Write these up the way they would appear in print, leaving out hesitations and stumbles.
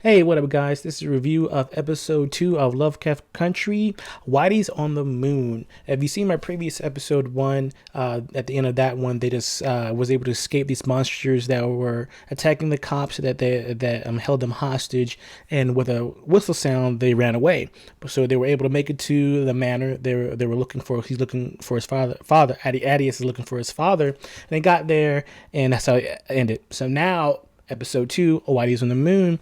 Hey, what up, guys? This is a review of episode 2 of Lovecraft Country, Whitey's on the Moon. If you seen my previous episode 1, at the end of that one, they just was able to escape these monsters that were attacking the cops that held them hostage, and with a whistle sound, they ran away. So they were able to make it to the manor they were looking for. He's looking for his father. Atticus is looking for his father, and they got there, and that's how it ended. So now, episode 2, Whitey's on the Moon.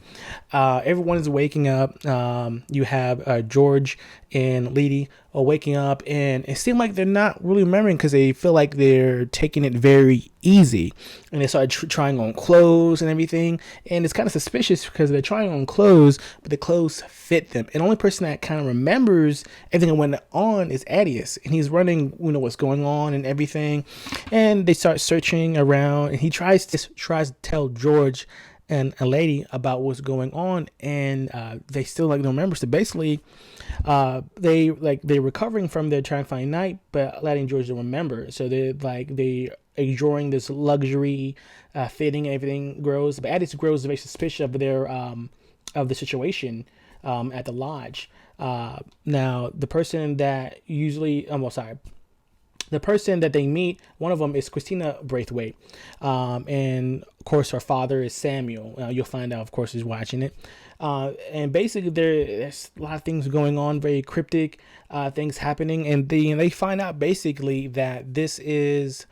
Everyone is waking up. You have George and Leti are waking up, and it seemed like they're not really remembering because they feel like they're taking it very easy. And they started trying on clothes and everything, and it's kind of suspicious because they're trying on clothes, but the clothes fit them. And the only person that kind of remembers everything that went on is Atticus, and he's running, what's going on and everything. And they start searching around, and he tries to tell George and a lady about what's going on, and they still don't remember. So basically, they're recovering from their trying to find night, but Leti and George don't remember. So they enjoying this luxury, fitting, everything grows. But Atticus grows very suspicious of their of the situation at the lodge. Now the person that usually, the person that they meet, one of them is Christina Braithwhite. And of course, her father is Samuel. You'll find out, of course, he's watching it. And basically, there's a lot of things going on, very cryptic things happening. And they find out basically that this is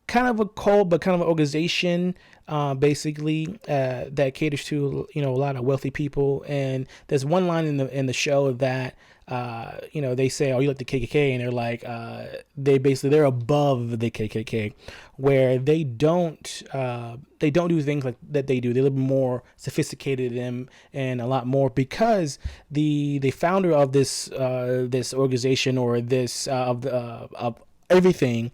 kind of a cult, but kind of an organization, that caters to a lot of wealthy people. And there's one line in the show that they say, "Oh, you like the KKK," and they're like, they're above the KKK, where they don't do things like that they do. They're a little more sophisticated and a lot more, because the founder of this organization, or this of everything.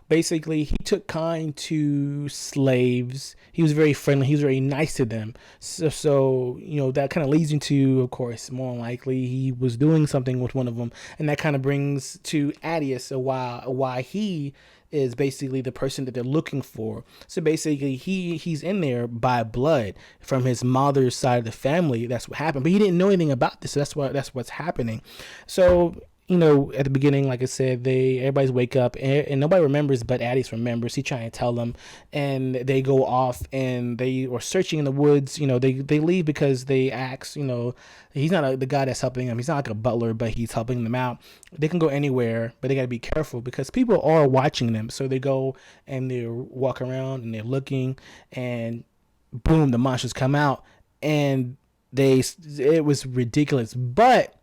Basically, he took kind to slaves. He was very friendly. He was very nice to them. So that kind of leads into, of course, more likely he was doing something with one of them, and that kind of brings to Atticus why he is basically the person that they're looking for. So basically, he's in there by blood from his mother's side of the family. That's what happened, but he didn't know anything about this. So that's what's happening. So at the beginning, like I said, everybody's wake up, and nobody remembers, but Atticus remembers. He trying to tell them, and they go off, and they are searching in the woods. They leave because they ask. He's not the guy that's helping them. He's not like a butler, but he's helping them out. They can go anywhere, but they got to be careful because people are watching them. So they go and they walk around and they're looking, and boom, the monsters come out, and it was ridiculous, but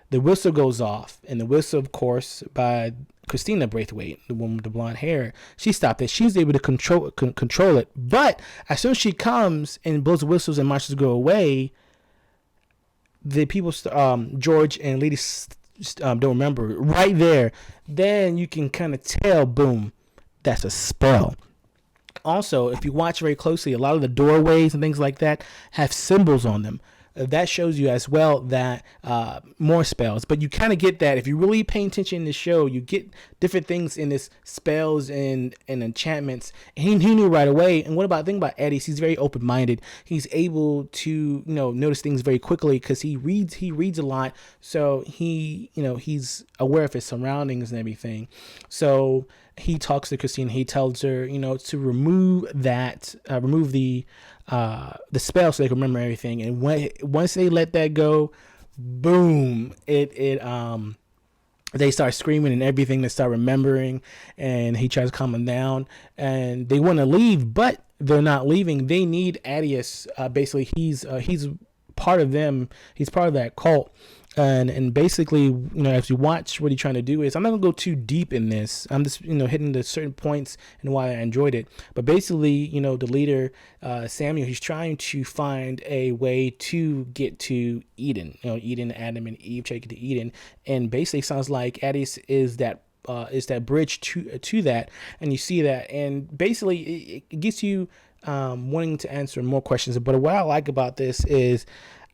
the whistle goes off, and the whistle, of course, by Christina Braithwhite, the woman with the blonde hair, she stopped it. She's able to control it. But as soon as she comes and blows the whistles and monsters go away, the people, George and Leti, don't remember. Right there, then you can kind of tell, boom, that's a spell. Also, if you watch very closely, a lot of the doorways and things like that have symbols on them. That shows you as well that more spells. But you kind of get that if you really pay attention in the show, you get different things in this spells and enchantments. And he knew right away. And what about the thing about Eddie? He's very open minded. He's able to notice things very quickly because he reads a lot. So he's aware of his surroundings and everything. So he talks to Christine. He tells her to remove the spell so they can remember everything. And once they let that go, boom, they start screaming and everything. They start remembering, and he tries to calm them down, and they want to leave, but they're not leaving. They need Atticus. Basically, he's part of them. He's part of that cult. And basically, as you watch, what he's trying to do is, I'm not gonna go too deep in this. I'm just, hitting the certain points and why I enjoyed it. But basically, the leader, Samuel, he's trying to find a way to get to Eden. Eden, Adam and Eve take it to Eden, and basically, sounds like Atticus is that bridge to that, and you see that, and basically, it gets you wanting to answer more questions. But what I like about this is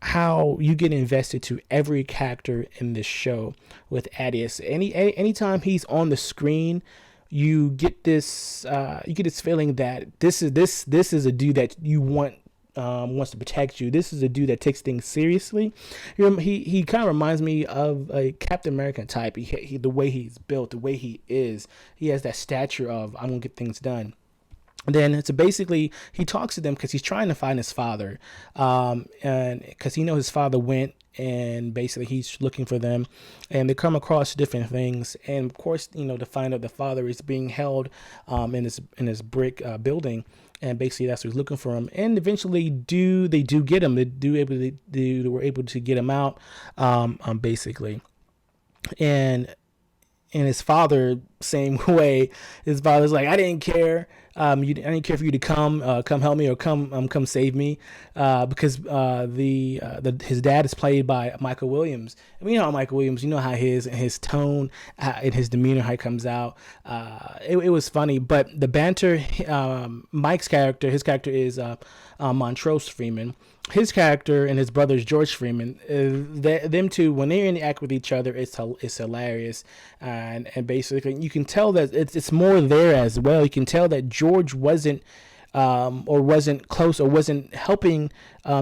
how you get invested to every character in this show with Atticus. Anytime he's on the screen, you get this feeling that this is a dude that you want wants to protect you. This is a dude that takes things seriously. He kind of reminds me of a Captain America type. He the way he's built, the way he is. He has that stature of I'm gonna get things done. And then it's basically he talks to them because he's trying to find his father, and because he knows his father went, and basically he's looking for them, and they come across different things, and of course to find out the father is being held in this brick building, and basically that's what he's looking for him, and eventually they do get him. They were able to get him out, basically, and his father, same way. His father's like, I didn't care. I didn't care for you to come help me or come save me, because his dad is played by Michael Williams. And we know how Michael Williams, how his tone and his demeanor, how it comes out. It was funny, but the banter. Mike's character, his character is Montrose Freeman. His character and his brother's George Freeman, them two, when they're in the act with each other, it's hilarious, and basically you can tell that it's more there as well. You can tell that George wasn't close or wasn't helping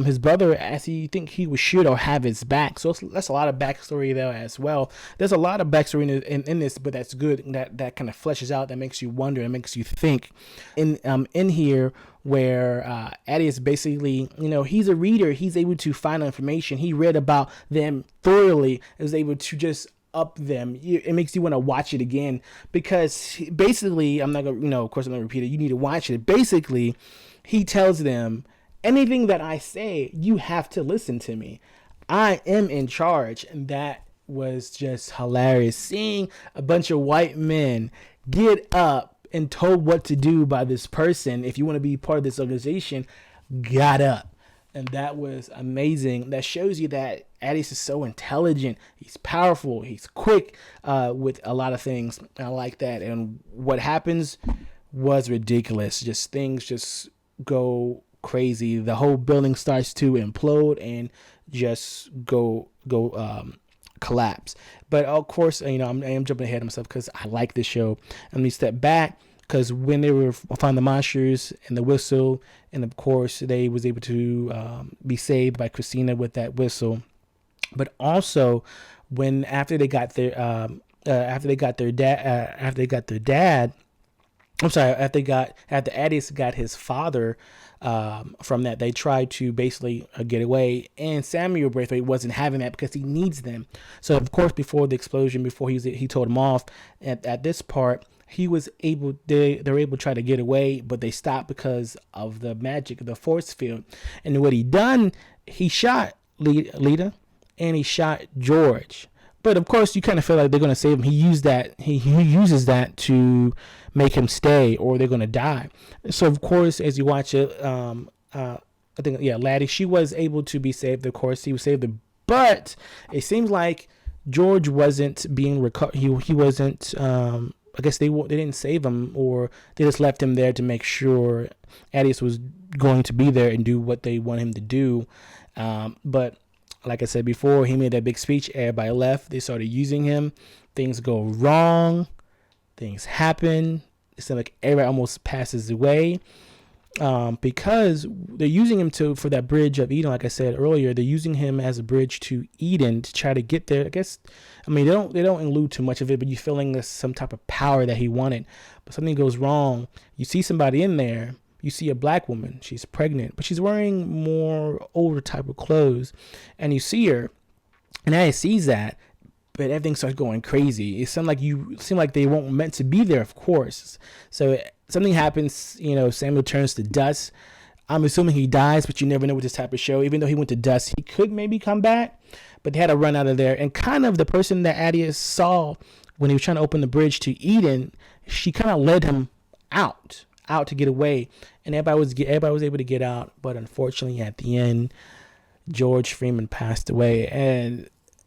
his brother as he think he should or have his back. So that's a lot of backstory there as well. There's a lot of backstory in this, but that's good. That kind of fleshes out. That makes you wonder. That makes you think. In here where Atticus basically, he's a reader. He's able to find information. He read about them thoroughly and was able to just up them. It makes you want to watch it again, because basically, I'm not gonna, of course I'm gonna repeat it. You need to watch it. Basically, he tells them, anything that I say, you have to listen to me. I am in charge. And that was just hilarious. Seeing a bunch of white men get up and told what to do by this person. If you want to be part of this organization, got up. And that was amazing. That shows you that Atticus is so intelligent. He's powerful. He's quick with a lot of things. I like that. And what happens was ridiculous. Things just go crazy. The whole building starts to implode and just go collapse. But of course, I am jumping ahead of myself because I like this show. And we step back, because when they were find the monsters and the whistle, and of course they was able to be saved by Christina with that whistle. But also, after Atticus got his father from that, they tried to basically get away, and Samuel Braithwhite wasn't having that because he needs them. So of course, before the explosion, before he told him off at this part, they were able to try to get away, but they stopped because of the magic of the force field. And what he done, he shot Leti and he shot George. But of course, you kind of feel like they're going to save him. He uses that to make him stay, or they're going to die. So of course, as you watch it, I think Leti, she was able to be saved. Of course, he was saved, but it seems like George wasn't being recovered. He wasn't. I guess they didn't save him, or they just left him there to make sure Atticus was going to be there and do what they want him to do. But like I said before, he made that big speech. Everybody left. They started using him. Things go wrong. Things happen. It seems like everybody almost passes away. Because they're using him for that bridge of Eden. Like I said earlier, they're using him as a bridge to Eden to try to get there. I guess, they don't allude too much of it, but you're feeling this some type of power that he wanted. But something goes wrong. You see somebody in there. You see a black woman. She's pregnant, but she's wearing more older type of clothes, and you see her, and Addie sees that. But everything starts going crazy. It seemed like they weren't meant to be there, of course. So something happens, Samuel turns to dust. I'm assuming he dies, but you never know with this type of show. Even though he went to dust, he could maybe come back, but they had to run out of there. And kind of the person that Atticus saw when he was trying to open the bridge to Eden, she kind of led him out to get away. And everybody was able to get out. But unfortunately, at the end, George Freeman passed away.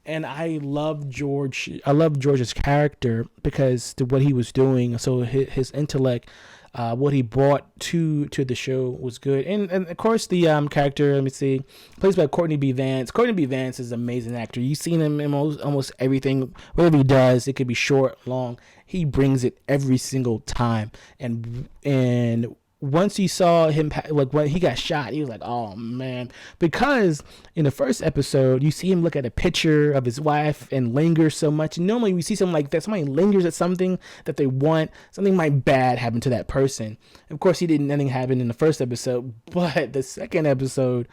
And I love George. I love George's character because what he was doing. So his intellect, what he brought to the show was good. And of course the character, let me see, plays by Courtney B. Vance. Courtney B. Vance is an amazing actor. You've seen him in almost everything. Whatever he does, it could be short, long. He brings it every single time. And once he saw him, like when he got shot, he was like, oh man. Because in the first episode, you see him look at a picture of his wife and linger so much. And normally we see something like that. Somebody lingers at something that they want. Something might bad happen to that person. Of course, nothing happened in the first episode. But the second episode,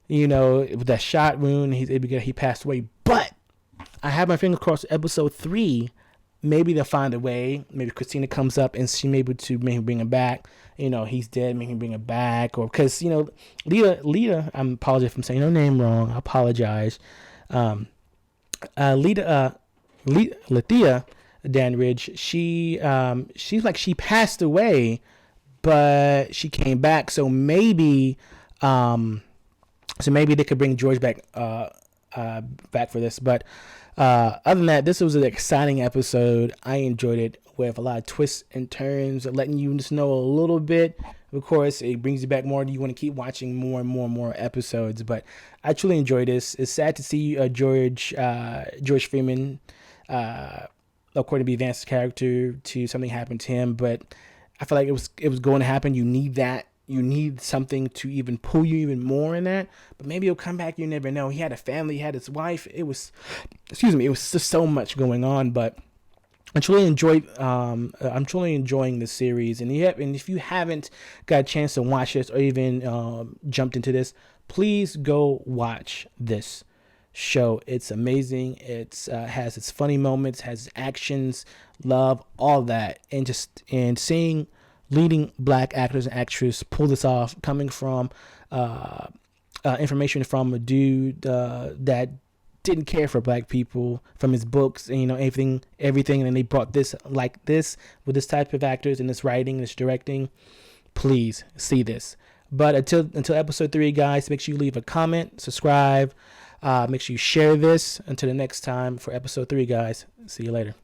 you know, with that shot wound, he passed away. But I have my fingers crossed. Episode 3, maybe they'll find a way. Maybe Christina comes up and she may be able to maybe bring him back. You know, he's dead, maybe bring him back. Or because, you know, Leta, I apologize if I'm saying her name wrong. I apologize. Letitia Danridge, she's like she passed away, but she came back. So maybe they could bring George back back for this. But other than that, this was an exciting episode. I enjoyed it with a lot of twists and turns, letting you just know a little bit. Of course, it brings you back more. You want to keep watching more and more episodes. But I truly enjoyed this. It's sad to see George Freeman, according to Vance's character, to something happen to him. But I feel like it was going to happen. You need that. You need something to even pull you even more in that. But maybe he'll come back. You never know. He had a family. He had his wife. It was just so much going on. But I'm truly enjoying this series. And if you haven't got a chance to watch this or even jumped into this, please go watch this show. It's amazing. It's has its funny moments, has actions, love, all that, and seeing leading black actors and actresses pull this off, coming from information from a dude that didn't care for black people, from his books and, you know, everything, and they brought this with this type of actors and this writing, this directing. Please see this. But until episode 3, guys, make sure you leave a comment, subscribe, make sure you share this. Until the next time for episode 3, guys. See you later.